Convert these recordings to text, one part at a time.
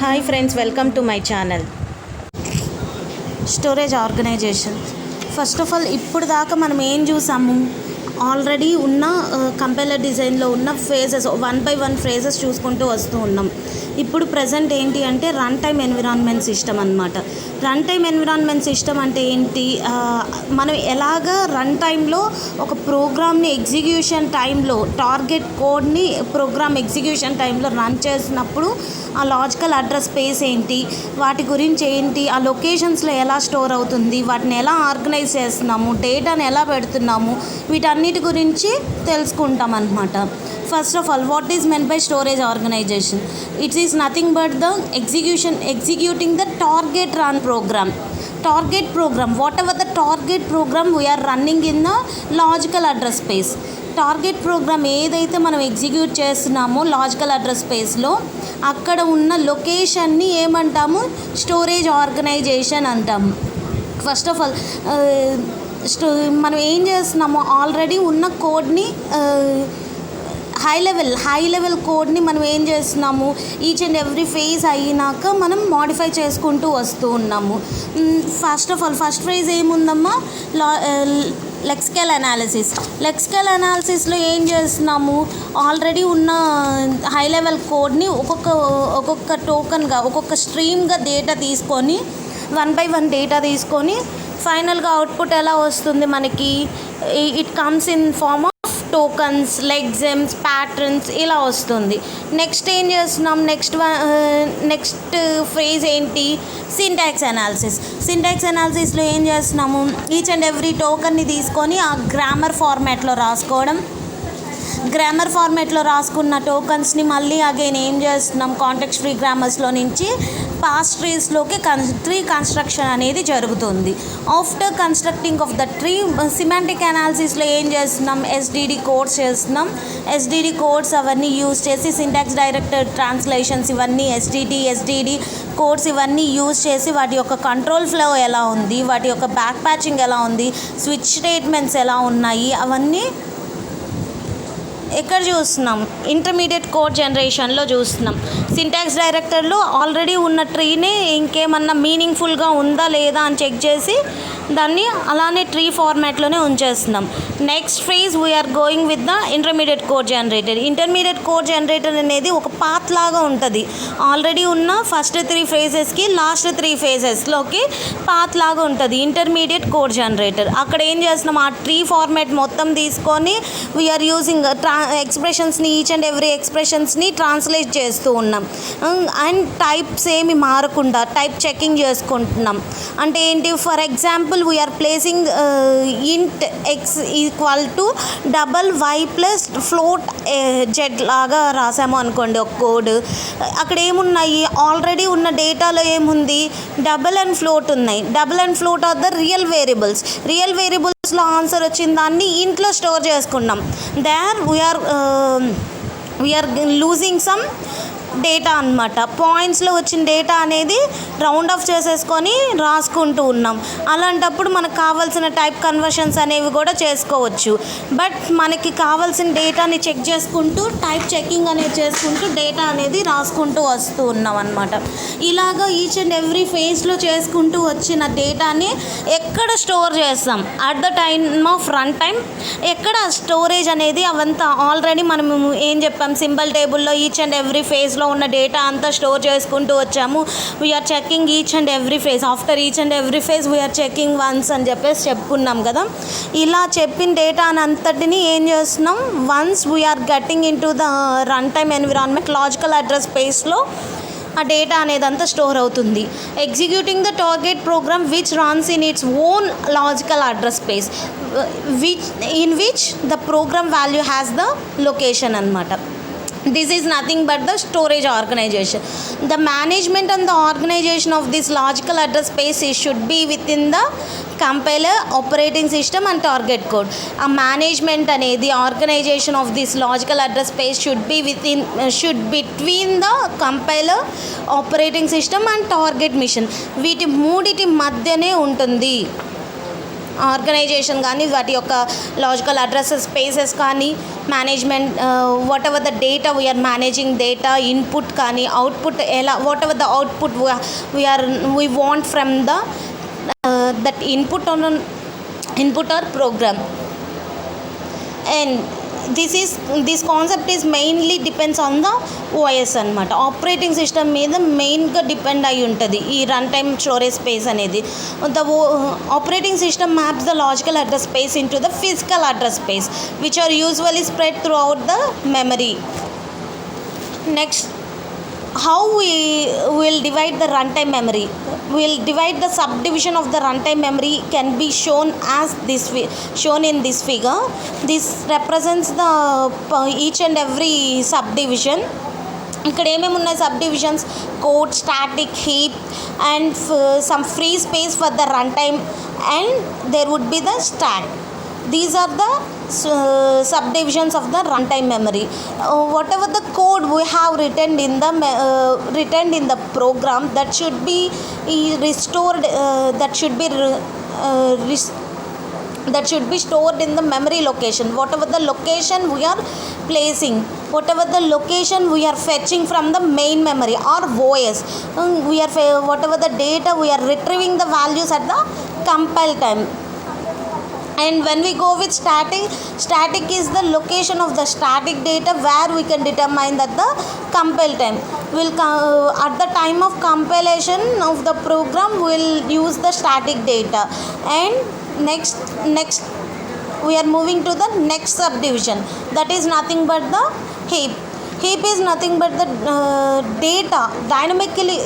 Hi friends, welcome to my channel. Storage organisation. First of all ఇప్పుడు దాకా మనం ఏం చూసాము, ఆల్రెడీ ఉన్న కంపైలర్ డిజైన్లో ఉన్న ఫేజెస్ 1 by 1 ఫేజెస్ చూసుకుంటూ వస్తూ ఉన్నాం. ఇప్పుడు ప్రజెంట్ ఏంటి అంటే రన్ టైమ్ ఎన్విరాన్మెంట్ సిస్టమ్ అన్నమాట. రన్ టైమ్ ఎన్విరాన్మెంట్ సిస్టమ్ అంటే ఏంటి, మనం ఎలాగ రన్ టైంలో ఒక ప్రోగ్రామ్ని ఎగ్జిక్యూషన్ టైంలో టార్గెట్ కోడ్ని ప్రోగ్రామ్ ఎగ్జిక్యూషన్ టైంలో రన్ చేసినప్పుడు ఆ లాజికల్ అడ్రస్ స్పేస్ ఏంటి, వాటి గురించి ఏంటి, ఆ లొకేషన్స్లో ఎలా స్టోర్ అవుతుంది, వాటిని ఎలా ఆర్గనైజ్ చేస్తున్నాము, డేటాను ఎలా పెడుతున్నాము, వీటన్నిటి గురించి తెలుసుకుంటాం అన్నమాట. First of all, what is meant by storage organisation? It is nothing but the executing the target run program, whatever the target program we are running in the logical address space. Target program ఏదైతే మనం execute చేస్తున్నామో logical address స్పేస్లో అక్కడ ఉన్న లొకేషన్ని ఏమంటాము, storage organisation అంటాము. First of all మనం ఏం చేస్తున్నాము, ఆల్రెడీ ఉన్న కోడ్ని హై లెవెల్ కోడ్ని మనం ఏం చేస్తున్నాము, ఈచ్ అండ్ ఎవ్రీ ఫేజ్ అయినాక మనం మాడిఫై చేసుకుంటూ వస్తూ ఉన్నాము. First of all first phase ఏముందమ్మా, లెక్సికల్ అనాలిసిస్లో ఏం చేస్తున్నాము, ఆల్రెడీ ఉన్న హై లెవెల్ కోడ్ని ఒక్కొక్క టోకన్గా ఒక్కొక్క స్ట్రీమ్గా డేటా తీసుకొని 1 by 1 డేటా తీసుకొని ఫైనల్గా అవుట్పుట్ ఎలా వస్తుంది మనకి, it comes in form tokens, lexemes, patterns ఇలా వస్తుంది. నెక్స్ట్ ఏం చేస్తున్నాం, నెక్స్ట్ ఫేజ్ ఏంటి, సింటాక్స్ అనాలిసిస్లో ఏం చేస్తున్నాము, ఈచ్ అండ్ ఎవ్రీ టోకన్ని తీసుకొని ఆ గ్రామర్ ఫార్మాట్లో రాసుకున్న టోకన్స్ని మళ్ళీ అగైన్ ఏం చేస్తున్నాం, కాంటెక్స్ట్ ఫ్రీ గ్రామర్స్లో నుంచి పాస్ట్ ట్రీస్లోకి ట్రీ కన్స్ట్రక్షన్ అనేది జరుగుతుంది. After constructing of the tree, semantic అనాలిసిస్లో ఏం చేస్తున్నాం, ఎస్డిడి కోడ్స్ అవన్నీ యూజ్ చేసి సింటాక్స్ డైరెక్టెడ్ ట్రాన్స్లేషన్స్ ఇవన్నీ ఎస్డిడి కోడ్స్ ఇవన్నీ యూజ్ చేసి వాటి యొక్క కంట్రోల్ ఫ్లో ఎలా ఉంది, వాటి యొక్క బ్యాక్ ప్యాచింగ్ ఎలా ఉంది, స్విచ్ స్టేట్మెంట్స్ ఎలా ఉన్నాయి, అవన్నీ ఎక్కడ చూస్తున్నాం, ఇంటర్మీడియట్ కోడ్ జనరేషన్లో చూస్తున్నాం. సింటాక్స్ డైరెక్టర్లో ఆల్రెడీ ఉన్న ట్రీని ఇంకేమన్నా మీనింగ్ఫుల్గా ఉందా లేదా అని చెక్ చేసి దాన్ని అలానే ట్రీ ఫార్మాట్లోనే ఉంచేస్తున్నాం. Next phase we are going with the intermediate code generator అనేది ఒక పాత్ లాగా ఉంటుంది. ఆల్రెడీ ఉన్న ఫస్ట్ 3 ఫేజెస్కి లాస్ట్ 3 ఫేజెస్లోకి పాత్ లాగా ఉంటుంది ఇంటర్మీడియట్ కోడ్ జనరేటర్. అక్కడ ఏం చేస్తున్నాం, ఆ ట్రీ ఫార్మాట్ మొత్తం తీసుకొని వీఆర్ యూజింగ్ ఎక్స్ప్రెషన్స్ని, ఈచ్ అండ్ ఎవ్రీ ఎక్స్ప్రెషన్స్ని ట్రాన్స్లేట్ చేస్తూ ఉన్నాం. అండ్ టైప్స్ ఏమి మారకుండా టైప్ చెకింగ్ చేసుకుంటున్నాం. అంటే ఏంటి, ఫర్ ఎగ్జాంపుల్ వీఆర్ ప్లేసింగ్ ఇంట్ X equal to $y plus float Z లాగా రాసాము అనుకోండి ఒక కోడ్. అక్కడ ఏమున్నాయి, ఆల్రెడీ ఉన్న డేటాలో ఏముంది, డబల్ అండ్ ఫ్లోట్ ఉన్నాయి. Double and float are the real వేరియబుల్స్లో ఆన్సర్ వచ్చిన దాన్ని ఇంట్లో స్టోర్ చేసుకున్నాం. There we're losing some data అన్నమాట. పాయింట్స్లో వచ్చిన డేటా అనేది రౌండ్ ఆఫ్ చేసేసుకొని రాసుకుంటూ ఉన్నాం. అలాంటప్పుడు మనకు కావాల్సిన టైప్ కన్వర్షన్స్ అనేవి కూడా చేసుకోవచ్చు. బట్ మనకి కావాల్సిన డేటాని చెక్ చేసుకుంటూ టైప్ చెకింగ్ అనేది చేసుకుంటూ డేటా అనేది రాసుకుంటూ వస్తూ ఉన్నాం అన్నమాట. ఇలాగ ఈచ్ అండ్ ఎవ్రీ ఫేజ్లో చేసుకుంటూ వచ్చిన డేటాని ఎక్కడ స్టోర్ చేస్తాం, at the time of run time ఎక్కడ స్టోరేజ్ అనేది అవంతా ఆల్రెడీ మనం ఏం చెప్పాం, సింబల్ టేబుల్లో ఈచ్ అండ్ ఎవ్రీ ఫేజ్లో ఉన్న డేటా అంతా స్టోర్ చేసుకుంటూ వచ్చాము. We're checking each and every phase, after each and every phase we're checking once అని చెప్పేసి చెప్పుకున్నాం కదా. ఇలా చెప్పిన డేటా అంతటిని ఏం చేస్తున్నాం, once we're getting in to the run time environment logical address స్పేస్లో ఆ డేటా అనేది అంతా స్టోర్ అవుతుంది. Executing the target program which runs in its own logical address space in which the program value has the location అన్నమాట. This is nothing but the storage organization. The management and the organization of this logical address space should be within the compiler, operating system and target code. A management అనేది organization of this logical address space should between the compiler, operating system and target mission. వీటి మూడిటి మధ్యనే ఉంటుంది. Organisation కానీ వాటి యొక్క logical addresses spaces కానీ management whatever the data we're managing data input కానీ output ఎలా whatever the output we want from the that input or program. And this concept is mainly depends on the OS అనమాట. Operating system మీద మెయిన్గా depend అయి ఉంటుంది ఈ run time storage space అనేది. The operating system maps the logical address space in to the physical address space which are usually spread throughout the memory. Next, how we will divide the runtime memory. We'll divide the subdivision of the runtime memory can be shown as shown in this figure. This represents the each and every subdivision. ఇక్కడ ఏమేమి ఉన్నాయి subdivisions? Code, static, heap and some free space for the run time and there would be the stack. These are the subdivisions of the runtime memory. Whatever the code we have written in the program, that should be restored, that should be stored in the memory location. Whatever the location we are placing, whatever the location we are fetching from the main memory or OS, whatever the data we are retrieving the values at the compile time. And when we go with static is the location of the static data where we can determine that the compile time will at the time of compilation of the program will use the static data. And next we are moving to the next subdivision, that is nothing but the heap is nothing but the data dynamically.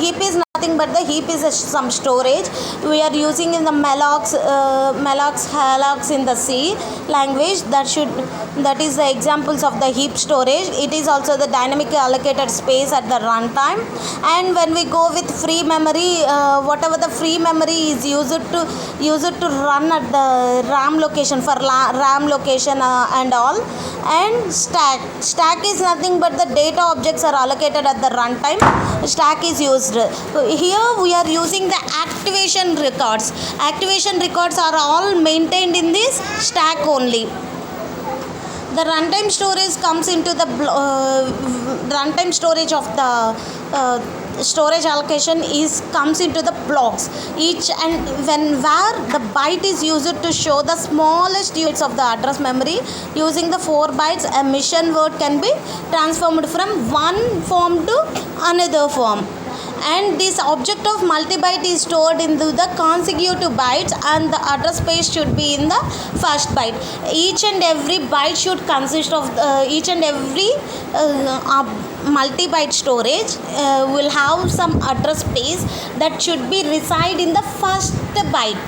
Heap is some storage we are using in the mallocs, hallocs in the C language. That is the examples of the heap storage. It is also the dynamically allocated space at the runtime. And when we go with free memory, whatever the free memory is used to run at the RAM location for RAM location and all. And stack is nothing but the data objects are allocated at the runtime. Stack is used. Here we are using the activation records. Activation records are all maintained in this stack only. The runtime storage comes into the runtime storage of the storage allocation comes into the blocks. Each and where the byte is used to show the smallest units of the address memory. Using the 4 bytes, a mission word can be transformed from one form to another form. And this object of multi-byte is stored into the consecutive bytes and the address space should be in the first byte. Each and every byte should consist of each and every multi-byte storage will have some address space that should be reside in the first byte.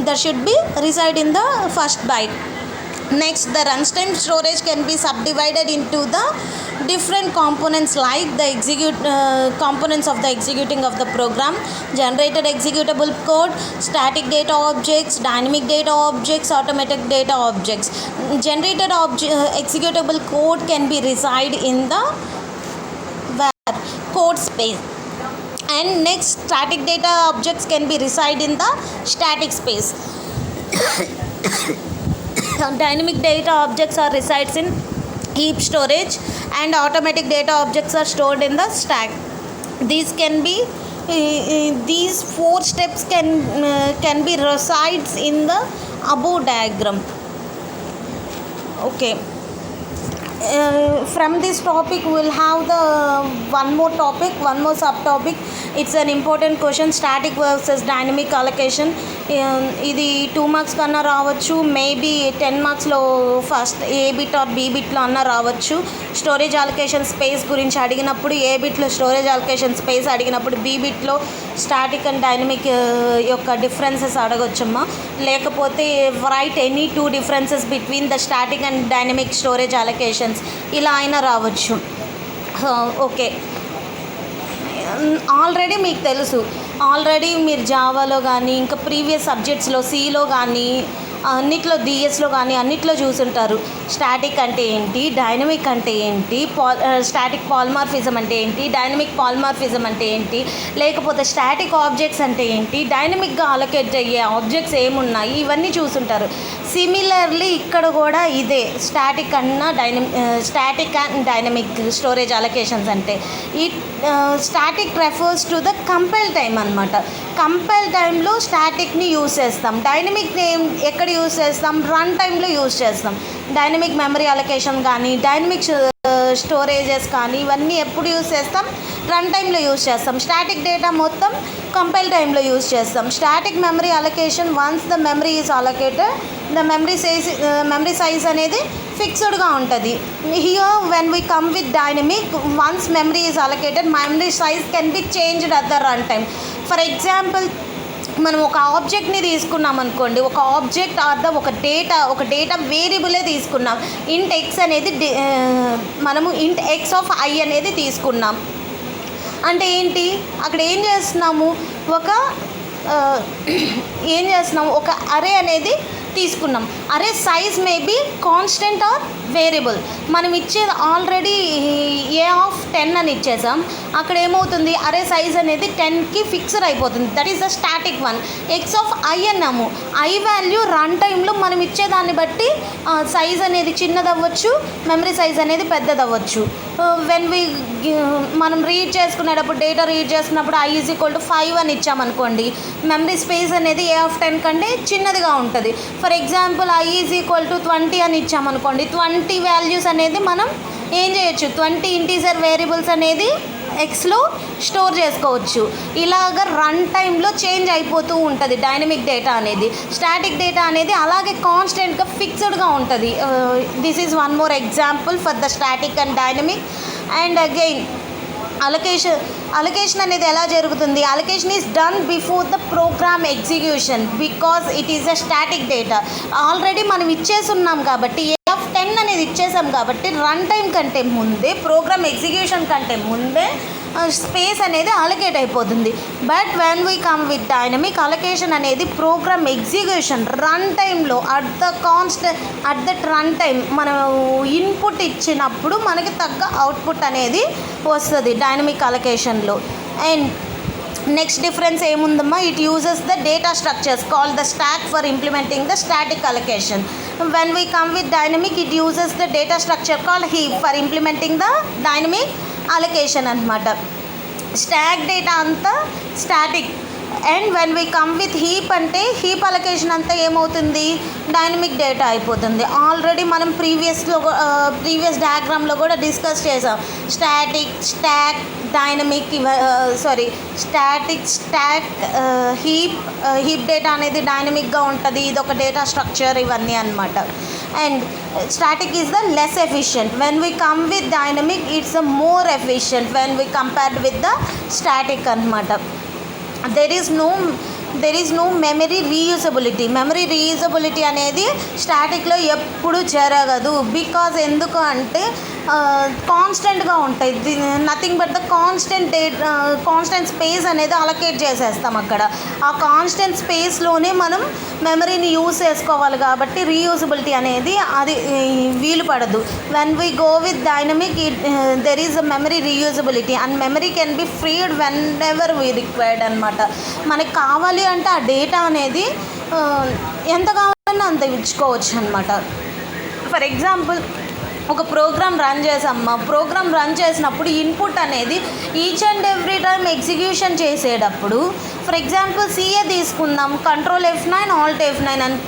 That should be reside in the first byte. Next, the runtime storage can be subdivided into the different components like the components of the executing of the program, generated executable code, static data objects, dynamic data objects, automatic data objects. Generated executable code can be reside in the code space. And next, static data objects can be reside in the static space. Dynamic data objects are resides in heap storage and automatic data objects are stored in the stack. These 4 steps can be resides in the above diagram. Okay. From this topic we will have the one more subtopic. It's an important question, static versus dynamic allocation. ఇది 2 marks కన్నా రావచ్చు, maybe 10 మార్క్స్లో first A bit or B బిట్లో అన్నా రావచ్చు. Storage allocation space గురించి అడిగినప్పుడు A బిట్లో స్టోరేజ్ అలొకేషన్ స్పేస్ అడిగినప్పుడు బి బిట్లో స్టాటిక్ అండ్ డైనమిక్ యొక్క డిఫరెన్సెస్ అడగొచ్చమ్మా. లేకపోతే write any 2 differences between the static and dynamic storage allocations ఇలా అయినా రావచ్చు. ఓకే, ఆల్రెడీ మీకు తెలుసు, ఆల్రెడీ మీరు జావాలో కానీ ఇంకా ప్రీవియస్ సబ్జెక్ట్స్లో సిలో కానీ అన్నిట్లో డిఎస్లో కానీ అన్నిట్లో చూసుంటారు. స్టాటిక్ అంటే ఏంటి, డైనమిక్ అంటే ఏంటి, స్టాటిక్ పాలిమార్ఫిజం అంటే ఏంటి, డైనమిక్ పాలిమార్ఫిజం అంటే ఏంటి, లేకపోతే స్టాటిక్ ఆబ్జెక్ట్స్ అంటే ఏంటి, డైనమిక్గా అలొకేట్ అయ్యే ఆబ్జెక్ట్స్ ఏమున్నాయి, ఇవన్నీ చూసుంటారు. సిమిలర్లీ ఇక్కడ కూడా ఇదే static static and dynamic storage allocations అంటే ఈ static refers to the compile time అనమాట. కంపైల్ టైంలో స్టాటిక్ని యూజ్ చేస్తాం. డైనమిక్ని ఎక్కడ యూజ్ చేస్తాం, రన్ టైంలో యూజ్ చేస్తాం. డైనమిక్ మెమరీ అలొకేషన్ కానీ డైనమిక్ స్టోరేజెస్ కానీ ఇవన్నీ ఎప్పుడు యూజ్ చేస్తాం, రన్ టైంలో యూజ్ చేస్తాం. స్టాటిక్ డేటా మొత్తం కంపైల్ టైంలో యూజ్ చేస్తాం. Static memory allocation once the memory is allocated the memory size అనేది ఫిక్స్డ్గా ఉంటుంది. Here when we come with dynamic once memory is allocated memory size can be changed at the run time. For example మనం ఒక ఆబ్జెక్ట్ని తీసుకున్నాం అనుకోండి, ఒక object or ఒక data వేరియబులే తీసుకున్నాం. ఇంట్ ఎక్స్ అనేది మనము ఇంట్ ఎక్స్ ఆఫ్ ఐ అనేది తీసుకున్నాం. అంటే ఏంటి, అక్కడ ఏం చేస్తున్నాము, ఒక అరే అనేది తీసుకున్నాం. Array size may be constant or variable. మనం ఇచ్చేది ఆల్రెడీ ఏ ఆఫ్ 10 అని ఇచ్చేసాం. అక్కడ ఏమవుతుంది, అరే సైజ్ అనేది 10కి ఫిక్స్డ్ అయిపోతుంది. That is the static one. X of I అన్నాము. ఐ వాల్యూ రన్ టైంలో మనం ఇచ్చేదాన్ని బట్టి సైజ్ అనేది చిన్నదవ్వచ్చు, మెమరీ సైజ్ అనేది పెద్దదవ్వచ్చు. మనం రీడ్ చేసుకునేటప్పుడు డేటా రీడ్ చేసుకున్నప్పుడు ఐ ఈజ్ ఈక్వల్ టు 5 అని ఇచ్చామనుకోండి, మెమరీ స్పేస్ అనేది ఏ ఆఫ్ 10 కంటే చిన్నదిగా ఉంటుంది. For example I is equal to 20 అని ఇచ్చామనుకోండి, 20 వాల్యూస్ అనేది మనం ఏం చేయొచ్చు, 20 ఇంటీజర్ వేరియబుల్స్ అనేది ఎక్స్లో స్టోర్ చేసుకోవచ్చు. ఇలాగ రన్ టైంలో చేంజ్ అయిపోతూ ఉంటుంది డైనమిక్ డేటా అనేది. స్టాటిక్ డేటా అనేది అలాగే కాన్స్టెంట్గా ఫిక్స్డ్గా ఉంటుంది. This is one more example for the static and dynamic. And again allocation అనేది ఎలా జరుగుతుంది, allocation is done before the program execution because it is a static data. Already మనం ఇచ్చేస్తున్నాం కాబట్టి ఏ ఆఫ్ 10 అనేది ఇచ్చేసాం కాబట్టి రన్ టైం కంటే ముందే, ప్రోగ్రామ్ ఎగ్జిక్యూషన్ కంటే ముందే స్పేస్ అనేది అలొకేట్ అయిపోతుంది. But when we come with dynamic allocation అనేది ప్రోగ్రామ్ ఎగ్జిక్యూషన్ రన్ టైంలో అట్ దట్ రన్ టైం మనం ఇన్పుట్ ఇచ్చినప్పుడు మనకి తగ్గ అవుట్పుట్ అనేది వస్తుంది డైనమిక్ అలొకేషన్లో. అండ్ నెక్స్ట్ డిఫరెన్స్ ఏముందమ్మా, it uses the data structures called the stack for implementing the static allocation. When we come with dynamic it uses the data structure called heap for implementing the dynamic allocation అనమాట. Stack data అంతా static. And when we come with heap అంటే heap allocation అంతా ఏమవుతుంది, dynamic data అయిపోతుంది. Already మనం previous డయాగ్రామ్లో కూడా discuss చేసాం. Stock dynamic stock heap data అనేది డైనమిక్గా ఉంటుంది. ఇది ఒక డేటా స్ట్రక్చర్ ఇవన్నీ అనమాట. And static is the less efficient. When we come with dynamic it's a more efficient when we compared with the static అనమాట. there is no memory reusability. Memory reusability అనేది స్టాటిక్లో ఎప్పుడు జరగదు. బికాజ్ ఎందుకు అంటే కాన్స్టెంట్గా ఉంటాయి. Nothing but the constant space అనేది allocate చేసేస్తాం అక్కడ. ఆ కాన్స్టెంట్ స్పేస్లోనే మనం మెమరీని యూజ్ చేసుకోవాలి కాబట్టి రీయూజబిలిటీ అనేది అది వీలు పడదు. When we go with dynamic there is a memory reusability and memory can be ఫ్రీడ్ when ever we required అనమాట. మనకి కావాలి అంటే ఆ డేటా అనేది ఎంత కావాలన్నా అంత ఇచ్చుకోవచ్చు అనమాట. ఫర్ ఎగ్జాంపుల్ ఒక ప్రోగ్రామ్ రన్ చేసామా, ప్రోగ్రామ్ రన్ చేసినప్పుడు ఇన్పుట్ అనేది each and every time execution చేసేటప్పుడు, ఫర్ ఎగ్జాంపుల్ సిఏ తీసుకుందాం, కంట్రోల్ F9 ఆల్ట్ F9 అని.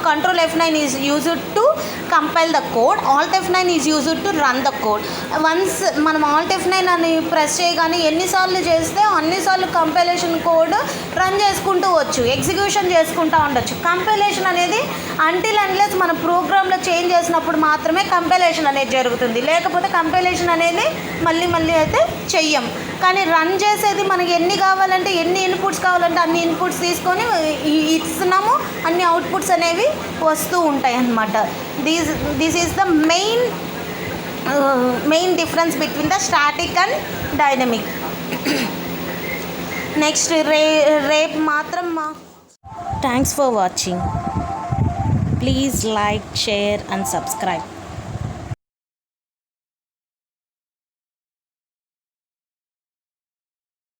Control F9 is used to compile the code, Alt F9 is used to run the code. Once మనం Alt F9 అని press చేయగానే ఎన్నిసార్లు చేస్తే అన్నిసార్లు compilation code run చేసుకుంటూ వచ్చు, ఎగ్జిక్యూషన్ చేసుకుంటూ ఉండొచ్చు. కంపైలేషన్ అనేది అంటిల్ అన్లెస్ మన ప్రోగ్రాంలో చేంజ్ చేసినప్పుడు మాత్రమే కంపైలేషన్ అనేది జరుగుతుంది. లేకపోతే కంపైలేషన్ అనేది మళ్ళీ అయితే చెయ్యం. కానీ రన్ చేసేది మనకి ఎన్ని కావాలంటే ఎన్ని ఇన్పుట్స్ కావాలంటే అన్ని ఇన్పుట్స్ తీసుకొని ఇస్తున్నాము, అన్ని అవుట్పుట్స్ అనేవి వస్తూ ఉంటాయి అన్నమాట. This is the main difference between the static and dynamic. Next రేపు మాత్రం thanks for watching. Please like, share and subscribe.